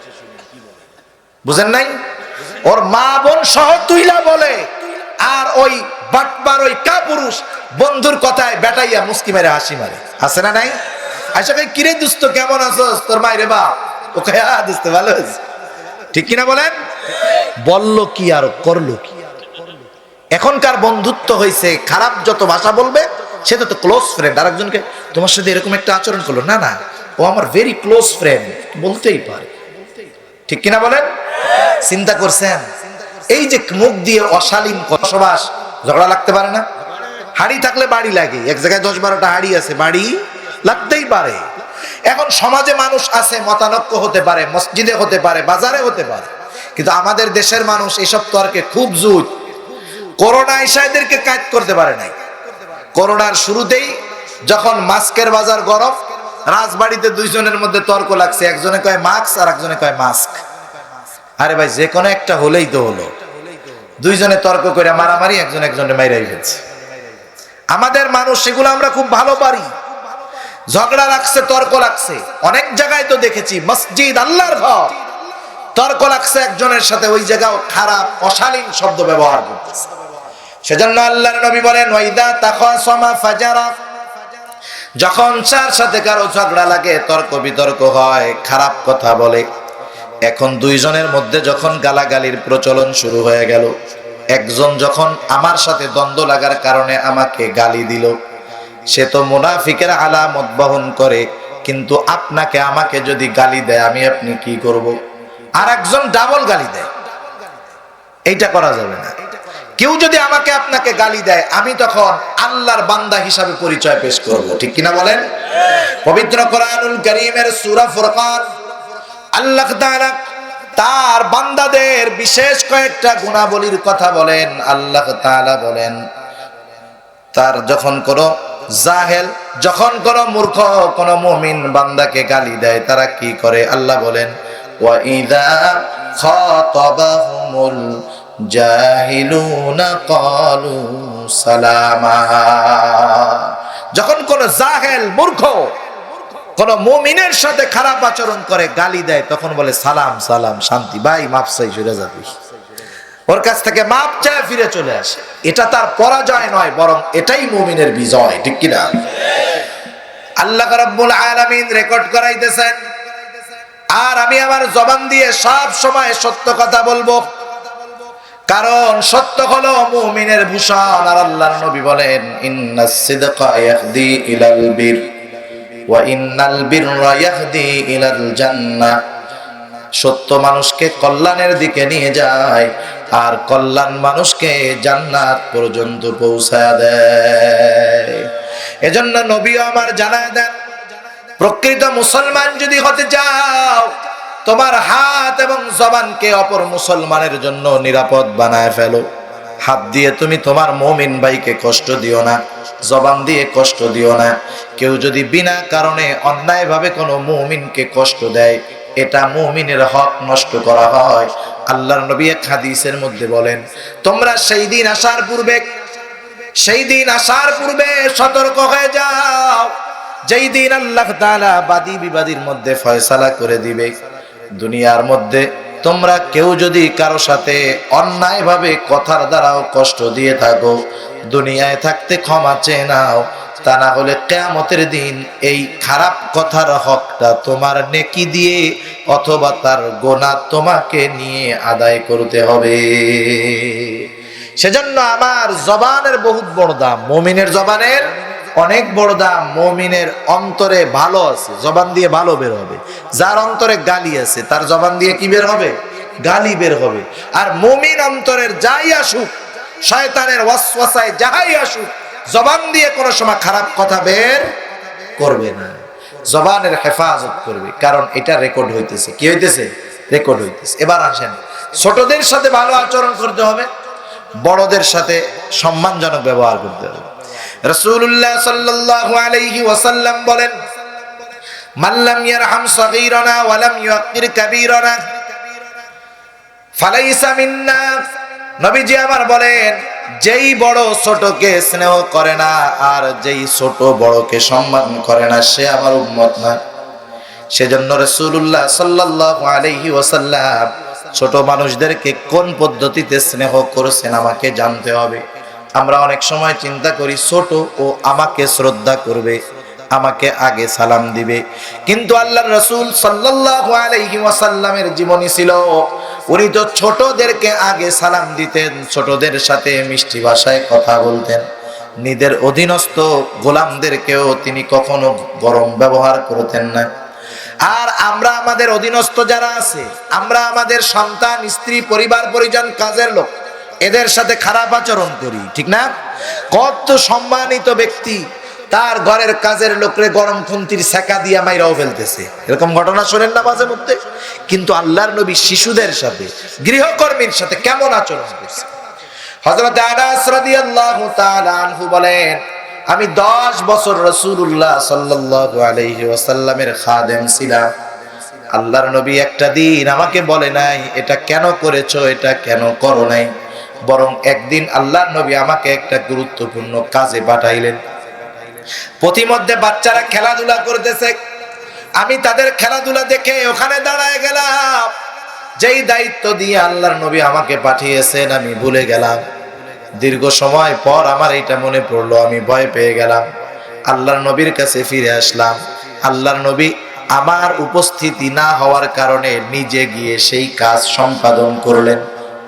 বুঝেন নাই? ওর মা বোন সহ তুইলা বলে, আর ওই বাটবার ওই কাপুরুষ বন্ধুর কথায় বেটাইয়া মুস্কি মেরে হাসি মারে, আছে না নাই? আয়সা কই, কিরে দুস্ত কেমন আছোস, তোর মাইরে বাপ, ও কয় দুস্ত ভালো আছে, ঠিক কিনা বলেন? বললো কি আর করলো কি? এখনকার বন্ধুত্ব হয়েছে, খারাপ যত ভাষা বলবে সে তো ক্লোজ ফ্রেন্ড। আরেকজনকে, তোমার সাথে এরকম একটা আচরণ করলো, না না ও আমার ভেরি ক্লোজ ফ্রেন্ড, বলতেই পারে, ঠিক কিনা বলেন? চিন্তা করছেন এই যে মুখ দিয়ে অশালীন বসবাস, ঝগড়া লাগতে পারে না? হাড়ি থাকলে বাড়ি লাগে, এক জায়গায় 10-12টা হাড়ি আছে, বাড়ি লাগতেই পারে। এখন সমাজে মানুষ আছে, মতানৈক্য হতে পারে, মসজিদে হতে পারে, বাজারে হতে পারে, কিন্তু আমাদের দেশের মানুষ এসব তর্কে খুব জুত। করোনা এদেরকে কাজ করতে পারে নাই। করোনার শুরুতেই যখন মাস্কের বাজার গরম, রাজবাড়িতে দুইজনের মধ্যে তর্ক লাগছে, একজনে কয় মাস্ক আর একজনে কয় মাস্ক। আরে ভাই, যে কোনো একটা হলেই তো হলো, দুইজনে তর্ক করে মারামারি, একজন একজনের মাইরাই ফেলছে। আমাদের মানুষ সেগুলো আমরা খুব ভালো পারি। ঝগড়া লাগছে, তর্ক লাগছে, অনেক জায়গায় তো দেখেছি, মসজিদ আল্লাহর ঘর, তর্ক লাগছে একজনের সাথে, ওই জায়গাও খারাপ অশালীন শব্দ ব্যবহার করতেছে। সেজন্য আল্লাহর নবী বলেন, ওয়াইদা তাখাসামা ফাজারা, যখন চার সাথে কারো ঝগড়া লাগে, তর্ক বিতর্ক হয়, খারাপ কথা বলে, এখন দুইজনের মধ্যে যখন গালাগালির প্রচলন শুরু হয়ে গেল, একজন যখন আমার সাথে দ্বন্দ্ব লাগার কারণে আমাকে গালি দিল, সে তো মুনাফিকের আলামত বহন করে, কিন্তু আপনাকে আমাকে যদি গালি দেয়, আমি আপনি কি করব? আর একজন ডাবল গালি দেয়, এইটা করা যাবে না। কেউ যদি আমাকে আপনাকে গালি দেয়, আমি তখন আল্লাহর বান্দা হিসাবে পরিচয় পেশ করব, ঠিক কিনা বলেন? পবিত্র কোরআনুল কারীমের সূরা ফুরকান আল্লাহ তাআলা তার বান্দাদের বিশেষ কয়েকটা গুণাবলীর কথা বলেন। আল্লাহ তাআলা বলেন, তার যখন কোনো জাহেল, যখন কোনো মূর্খ, কোনো মুমিন বান্দাকে গালি দেয়, তারা কি করে? আল্লাহ বলেন, ওয়া ইযা খাতাবাহুমুল জাহিলুনা ক্বালু সালামা, যখন কোন জাহেল মূর্খ কোন মুমিনের সাথে খারাপ আচরণ করে, গালি দেয়, তখন বলে সালাম সালাম, শান্তি, ভাই মাফ চাই, ফিরে যাবি, ওর কাছ থেকে মাপ চায় ফিরে চলে আসে। এটা তার পরাজয় নয়, বরং এটাই মুমিনের বিজয়, ঠিক কিনা? আল্লাহ রাব্বুল আলামিন রেকর্ড করাইতেছেন, আর আমি আমার জবান দিয়ে সব সময় সত্য কথা বলবো, কারণ সত্য হলো মুমিনের ভূষণ। আর আল্লাহর নবী বলেন, ইন্নাস সিদকা ইয়াহদি ইলাল বির ওয়া ইন্নাল বিররা ইয়াহদি ইলাল জান্নাহ, সত্য মানুষকে কল্যাণের দিকে নিয়ে যায়, আর কল্যাণ মানুষকে জান্নাত পর্যন্ত পৌঁছায় দেয়। এজন্য নবীও আমার জানায় দেন, প্রকৃত মুসলমান যদি হতে চাও, তোমার হাত এবং জবানকে অপর মুসলমানের জন্য নিরাপদ বানায় ফেলো। হাত দিয়ে তুমি তোমার মুমিন ভাইকে কষ্ট দিও না, জবান দিয়ে কষ্ট দিও না। কেউ যদি বিনা কারণে অন্যায়ভাবে কোনো মুমিনকে কষ্ট দেয়, এটা মুমিনের হক নষ্ট করা হয়। আল্লাহর নবী এক হাদিসের মধ্যে বলেন, তোমরা সেই দিন আসার পূর্বে সতর্ক হয়ে যাও, যেই দিন আল্লাহ তাআলা বাদী বিবাদীর মধ্যে ফয়সালা করে দিবে। দুনিয়ার মধ্যে তোমরা কেউ যদি কারো সাথে অন্যায়ভাবে কথার দ্বারাও কষ্ট দিয়ে থাকো, দুনিয়ায় থাকতে ক্ষমা চেয়ে নাও, তা না হলে কিয়ামতের দিন এই খারাপ কথার হকটা তোমার নেকি দিয়ে অথবা তার গুনাহ তোমাকে নিয়ে আদায় করতে হবে। সেজন্য আমার জবানের বহুত বড় দাম, মুমিনের জবানের অনেক বড় দাম। মুমিনের অন্তরে ভালো আছে, জবান দিয়ে ভালো বের হবে। যার অন্তরে গালি আছে, তার জবান দিয়ে কি বের হবে? গালি বের হবে। আর মুমিন অন্তরের যাই আসুক, শয়তানের ওয়াসওয়াসায় যাই আসুক, জবান দিয়ে কোনো সময় খারাপ কথা বের করবে না, জবানের হেফাজত করবে, কারণ এটা রেকর্ড হইতেছে। কি হইতেছে? রেকর্ড হইতেছে। এবার আসেন, ছোটদের সাথে ভালো আচরণ করতে হবে, বড়দের সাথে সম্মানজনক ব্যবহার করতে হবে। রাসূলুল্লাহ সাল্লাল্লাহু আলাইহি ওয়াসাল্লাম বলেন, মান লাম ইয়ারহাম সাগীরানা ওয়া লাম ইউক্কির কাবীরানা ফালাইসা মিন্না। নবীজি আমার বলেন, যেই বড় ছোটকে স্নেহ করে না আর যেই ছোট বড়কে সম্মান করে না, সে আমার উম্মত না। সেজন্য রাসূলুল্লাহ সাল্লাল্লাহু আলাইহি ওয়াসাল্লাম ছোট মানুষদেরকে কোন পদ্ধতিতে স্নেহ করেছেন আমাকে জানতে হবে। আমরা অনেক সময় চিন্তা করি ছোট ও আমাকে শ্রদ্ধা করবে, আমাকে আগে সালাম দিবে, কিন্তু আল্লাহর রাসূল সাল্লাল্লাহু আলাইহি ওয়াসাল্লামের জীবনী ছিল, উনি তো ছোটদেরকে আগে সালাম দিতেন, ছোটদের সাথে মিষ্টি ভাষায় কথা বলতেন। নিজের অধীনস্থ গোলামদেরকেও তিনি কখনো গরম ব্যবহার করতেন না। আর আমরা আমাদের অধীনস্থ যারা আছে, আমরা আমাদের সন্তান, স্ত্রী, পরিবার পরিজন, কাজের লোক, এদের সাথে খারাপ আচরণ করি, ঠিক না? কত সম্মানিত ব্যক্তি তার ঘরের কাজের লোকরে গরম খুন্তির সেকা দিয়া মাইরাও ফেলতেছে, এরকম ঘটনা শোনেন না মাঝে মধ্যে? কিন্তু আল্লাহর নবী শিশুদের সাথে, গৃহকর্মীর সাথে কেমন আচরণ করছে? হযরত আনাস রাদিয়াল্লাহু তাআলা আনহু বলেন, আমি 10 বছর রাসূলুল্লাহ সাল্লাল্লাহু আলাইহি ওয়াসাল্লামের খাদেম ছিলাম। আল্লাহর নবী একটা দিন আমাকে বলে নাই এটা কেন করেছো, এটা কেন করো নাই, বরং একদিন আল্লাহর নবী আমাকে একটা গুরুত্বপূর্ণ কাজে পাঠাইলেন। প্রতিমধ্যে বাচ্চারা খেলাধুলা করতেছে, আমি তাদের খেলাধুলা দেখে ওখানে দাঁড়ায় গেলাম। যেই দায়িত্ব দিয়ে আল্লাহর নবী আমাকে পাঠিয়েছেন আমি ভুলে গেলাম। দীর্ঘ সময় পর আমার এটা মনে পড়লো, আমি ভয় পেয়ে গেলাম। আল্লাহর নবীর কাছে ফিরে আসলাম। আল্লাহর নবী আমার উপস্থিতি না হওয়ার কারণে নিজে গিয়ে সেই কাজ সম্পাদন করলেন।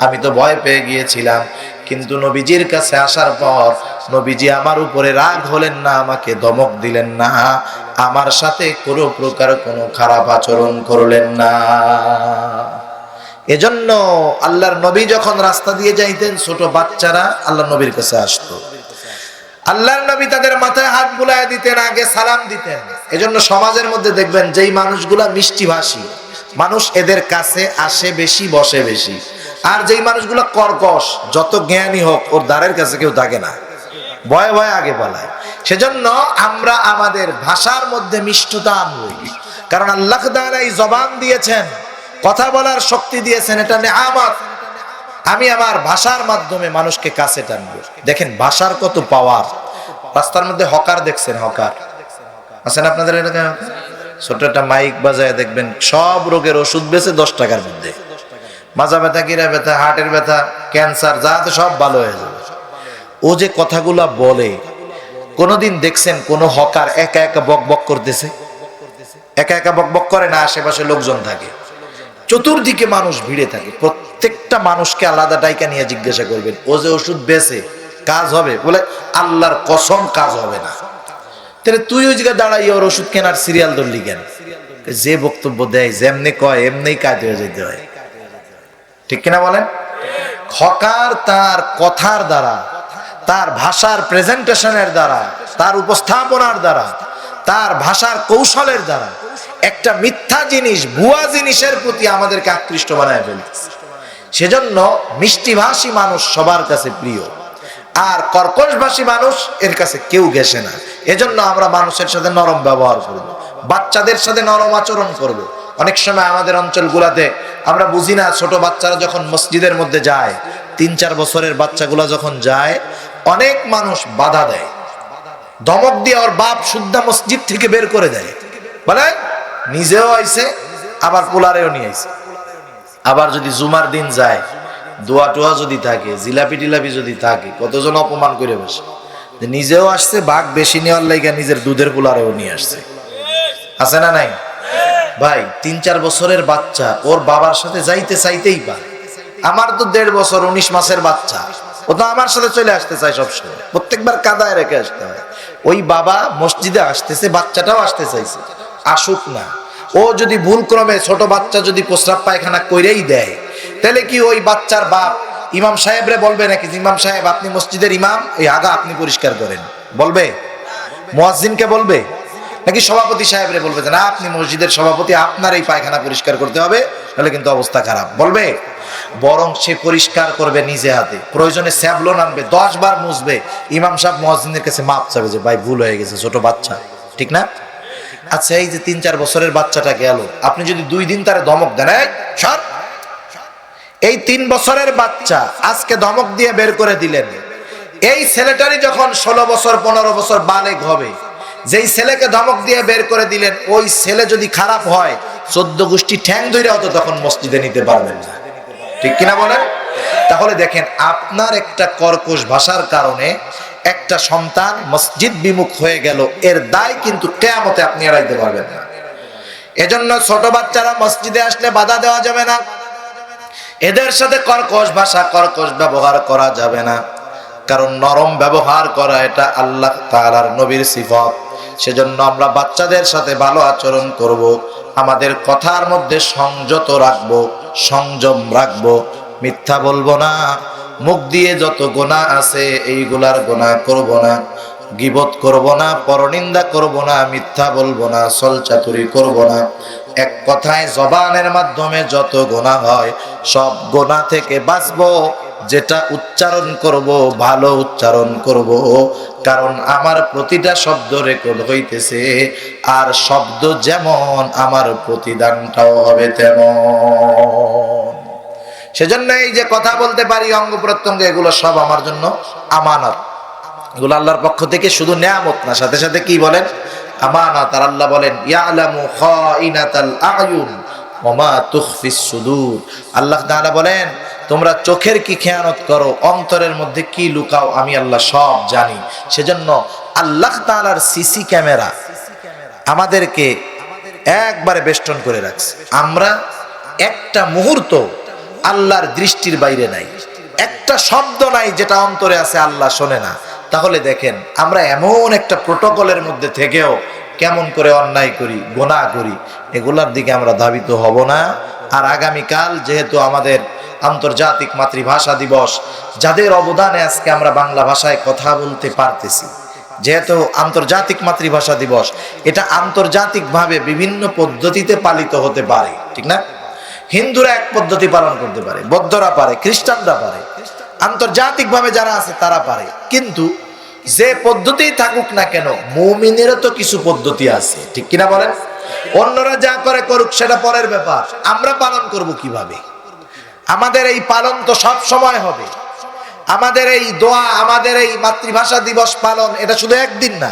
আমি তো ভয় পেয়ে গিয়েছিলাম, কিন্তু নবীজির কাছে আসার পর নবীজি আমার উপরে রাগ হলেন না, আমাকে ধমক দিলেন না, আমার সাথে কোনো প্রকার কোনো খারাপ আচরণ করলেন না। এজন্য আল্লাহর নবী যখন রাস্তা দিয়ে যাইতেন, ছোট বাচ্চারা আল্লাহর নবীর কাছে আসতো। আল্লাহর নবী তাদের মাথায় হাত বুলায় দিতেন, আগে সালাম দিতেন। এজন্য সমাজের মধ্যে দেখবেন যেই মানুষগুলা মিষ্টিভাষী মানুষ, এদের কাছে আসে বেশি, বসে বেশি। আর যেই মানুষগুলো কর্কশ, যত জ্ঞানী হোক ওর দ্বারের কাছে কেউ থাকে না, ভয়ে ভয়ে আগে পালায়। সেজন্য আমরা আমাদের ভাষার মধ্যে মিষ্টতা আনবো, কারণ আল্লাহ তাআলা এই জবান দিয়েছেন, কথা বলার শক্তি দিয়েছেন, এটা নেয়ামত। আমি আমার ভাষার মাধ্যমে মানুষকে কাছে টানবো। দেখেন ভাষার কত পাওয়ার। রাস্তার মধ্যে হকার দেখছেন, হকার আছেন আপনাদের এলাকায়? ছোট একটা মাইক বাজায় দেখবেন, সব রোগের ওষুধ বেচে 10 টাকার মধ্যে। মাজা ব্যথা, গিরা ব্যথা, হার্টের ব্যথা, ক্যান্সার, যা আছে সব ভালো হয়ে যাবে। ও যে কথাগুলা বলে, কোনদিন দেখছেন কোন হকার একা একা বক বক করতেছে? একা একা বক বক করে না, আশেপাশে লোকজন থাকে, চতুর্দিকে মানুষ ভিড়ে থাকে। প্রত্যেকটা মানুষকে আলাদা ডাইকা নিয়ে জিজ্ঞাসা করবেন, ও যে ওষুধ বেচে কাজ হবে? বলে আল্লাহর কসম কাজ হবে না। তাহলে তুই ওই জায়গায় দাঁড়াই ওর ওষুধ কেনার সিরিয়াল ধরলি কেন? যে বক্তব্য দেয়, যেমনি কয় এমনি কাজ হয়ে যেতে হয়, ঠিক কিনা বলেন? হকার তার কথার দ্বারা, তার ভাষার প্রেজেন্টেশনের দ্বারা, তার উপস্থাপনার দ্বারা, তার ভাষার কৌশলের দ্বারা একটা মিথ্যা জিনিস, ভুয়া জিনিসের প্রতি আমাদেরকে আকৃষ্ট বানায় ফেলছে। সেজন্য মিষ্টিভাষী মানুষ সবার কাছে প্রিয়, আর কর্কশভাষী মানুষ এর কাছে কেউ গেছে না। এজন্য আমরা মানুষের সাথে নরম ব্যবহার করব, বাচ্চাদের সাথে নরম আচরণ করব। অনেক সময় আমাদের অঞ্চলগুলাতে আমরা বুঝি না, ছোট বাচ্চারা যখন মসজিদের মধ্যে যায়, 3-4 বছরের বাচ্চাগুলা যখন যায়, অনেক মানুষ বাধা দেয়, ধমক দিয়ে ওর বাপ সুদ্ধা মসজিদ থেকে বের করে দেয়, বলে নিজেও আইছে আবার পোলারেও নিয়ে আইছে। আবার যদি জুমার দিন যায়, দোয়া টোয়া যদি থাকে, জিলাপি টিলাপি যদি থাকে, কতজন অপমান করে বসে, নিজেও আসছে, ভাগ বেশি নেওয়ার লাইগা নিজের দুধের পোলারেও নিয়ে আসছে। আছে না নাই ভাই? 3-4 বছরের বাচ্চা ওর বাবার সাথে যাইতে চাইতেই পারে। আমার তো 1.5 বছর 19 মাসের বাচ্চা, ও তো আমার সাথে চলে আসতে চায় সবসময়, প্রত্যেকবার কাদায় রেখে আসতে হয়। ওই বাবা মসজিদে আসতেছে, বাচ্চাটাও আসতে চাইছে, আসুক না। ও যদি ভুল ক্রমে, ছোট বাচ্চা যদি প্রস্রাব পায়খানা কইরেই দেয়, তাহলে কি ওই বাচ্চার বাপ ইমাম সাহেবরে বলবে নাকি, ইমাম সাহেব আপনি মসজিদের ইমাম, এই আগা আপনি পরিষ্কার করেন? বলবে? মুয়াজ্জিনকে বলবে? নাকি সভাপতি সাহেবরে বলবে যে না আপনি মসজিদের সভাপতি, আপনার এই পায়খানা পরিষ্কার করতে হবে, তাহলে কিন্তু অবস্থা খারাপ? বলবে? বরং সে পরিষ্কার করবে নিজে হাতে, প্রয়োজনে স্যাবলন আনবে, 10 বার মুছবে, ইমাম সাহেব মুয়াজ্জিনের কাছে মাপ চাবে যে ভাই ভুল হয়ে গেছে, ছোট বাচ্চা, ঠিক না? আচ্ছা, এই যে 3-4 বছরের বাচ্চাটা গেল, আপনি যদি 2 দিন তারে ধমক দেন, এই সর, এই 3 বছরের বাচ্চা আজকে ধমক দিয়ে বের করে দিলেন, এই ছেলেটারই যখন 16 বছর 15 বছর বালেগ হবে, যেই ছেলেকে ধমক দিয়ে বের করে দিলেন, ওই ছেলে যদি খারাপ হয়, 14 গোষ্ঠী ঠ্যাং ধইরা হতো তখন মসজিদে নিতে পারবেন না, ঠিক কিনা বলেন? তাহলে দেখেন, আপনার একটা কর্কশ ভাষার কারণে একটা সন্তান মসজিদ বিমুখ হয়ে গেল, এর দায় কিন্তু কিয়ামতে আপনি এড়াইতে পারবেন না। এজন্য ছোট বাচ্চারা মসজিদে আসলে বাধা দেওয়া যাবে না, এদের সাথে কর্কশ ভাষা, কর্কশ ব্যবহার করা যাবে না। কারণ নরম ব্যবহার করা এটা আল্লাহ তাআলার নবীর সিফত। সেজন্য আমরা বাচ্চাদের সাথে ভালো আচরণ করব, আমাদের কথার মধ্যে সংযত রাখব, সংযম রাখব, মিথ্যা বলবো না, মুখ দিয়ে যত গুনাহ আছে এইগুলার গুনাহ করব না, গীবত করব না, পরনিন্দা করব না, মিথ্যা বলবো না, ছলচাতুরি করব না। এক কথায় জবানের মাধ্যমে যত গুনাহ হয় সব গুনাহ থেকে বাঁচবো। যেটা উচ্চারণ করব ভালো উচ্চারণ করব, কারণ আমার প্রতিটা শব্দ রেকর্ড হইতেছে, আর শব্দ যেমন আমার প্রতিদানটাও হবে তেমন। সেজন্য এই যে কথা বলতে পারি, অঙ্গ প্রত্যঙ্গ, এগুলো সব আমার জন্য আমানত। এগুলো আল্লাহর পক্ষ থেকে শুধু নেয়ামত না, সাথে সাথে কি বলেন? আমানত। আর আল্লাহ বলেন ইয়ালামু খাইনাতাল আয়ুন ওয়া মা তুখফিস সুদূর। আল্লাহ তাআলা বলেন তোমরা চোখের কি খেয়ানত করো, অন্তরের মধ্যে কি লুকাও, আমি আল্লাহ সব জানি। সেজন্য আল্লাহ তাআলার সিসি ক্যামেরা আমাদেরকে একবারে বেষ্টন করে রাখছে। আমরা একটা মুহূর্ত আল্লাহর দৃষ্টির বাইরে নাই, একটা শব্দ নাই যেটা অন্তরে আছে আল্লাহ শোনে না। তাহলে দেখেন আমরা এমন একটা প্রোটোকলের মধ্যে থেকেও কেমন করে অন্যায় করি, গুনাহ করি, এগুলার দিকে আমরা ধাবিত হব না। আর আগামীকাল যেহেতু আমাদের আন্তর্জাতিক মাতৃভাষা দিবস, যাদের অবদানে আজকে আমরা বাংলা ভাষায় কথা বলতে পারতেছি, যেহেতু আন্তর্জাতিক মাতৃভাষা দিবস, এটা আন্তর্জাতিকভাবে বিভিন্ন পদ্ধতিতে পালিত হতে পারে, ঠিক না? হিন্দুরা এক পদ্ধতি পালন করতে পারে, বৌদ্ধরা পারে, খ্রিস্টানরা পারে, আন্তর্জাতিকভাবে যারা আছে তারা পারে। কিন্তু যে পদ্ধতি থাকুক না কেন, মুমিনেরও তো কিছু পদ্ধতি আছে, ঠিক কিনা বলেন? অন্যরা যা করে করুক, সেটা পরের ব্যাপার, আমরা পালন করব কিভাবে? আমাদের এই পালন তো সব সময় হবে। আমাদের এই দোয়া, আমাদের এই মাতৃভাষা দিবস পালন, এটা শুধু একদিন না।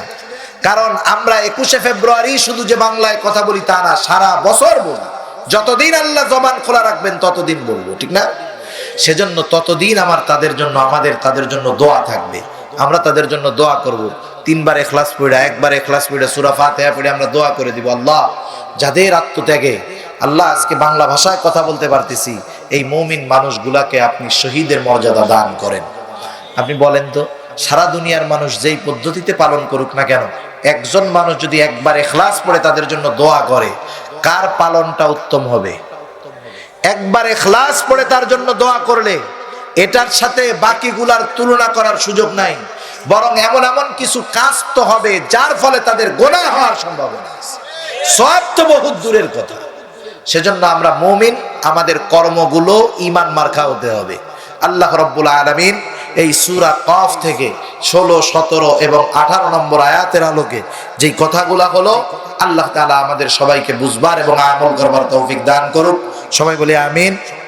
কারণ আমরা 21শে ফেব্রুয়ারি শুধু যে বাংলায় কথা বলি তা না, সারা বছর বলি। যতদিন আল্লাহ জবান খোলা রাখবেন ততদিন বলবো, ঠিক না? সেজন্য ততদিন আমাদের তাদের জন্য দোয়া থাকবে। আমরা তাদের জন্য দোয়া করব। 3 বার ইখলাস পড়া, 1 বার ইখলাস পড়া, সূরা ফাতিহা পড়ে আমরা দোয়া করে দিব, আল্লাহ যাদের আত্মত্যাগে আল্লাহ আজকে বাংলা ভাষায় কথা বলতে পারতেছি, এই মুমিন মানুষগুলাকে আপনি শহীদের মর্যাদা দান করেন। আপনি বলেন তো, সারা দুনিয়ার মানুষ যেই পদ্ধতিতে পালন করুক না কেন, একজন মানুষ যদি একবার ইখলাস পড়ে তাদের জন্য দোয়া করে, কার পালনটা উত্তম হবে? একবার ইখলাস পড়ে তার জন্য দোয়া করলে এটার সাথে বাকিগুলার তুলনা করার সুযোগ নাই, বরং এমন এমন কিছু কাজ তো হবে যার ফলে তাদের গুনাহ হওয়ার সম্ভাবনা আছে, সওয়াব তো বহুত দূরের কথা। সেজন্য আমরা মুমিন, আমাদের কর্মগুলো ঈমান মার্কা হতে হবে। আল্লাহ রাব্বুল আলামিন এই সূরা কফ থেকে 16, 17 এবং 18 নম্বর আয়াতের আলোকে যেই কথাগুলা হলো, আল্লাহ তাআলা আমাদের সবাইকে বুঝবার এবং আমল করবার তৌফিক দান করুক। সবাই বলি আমিন।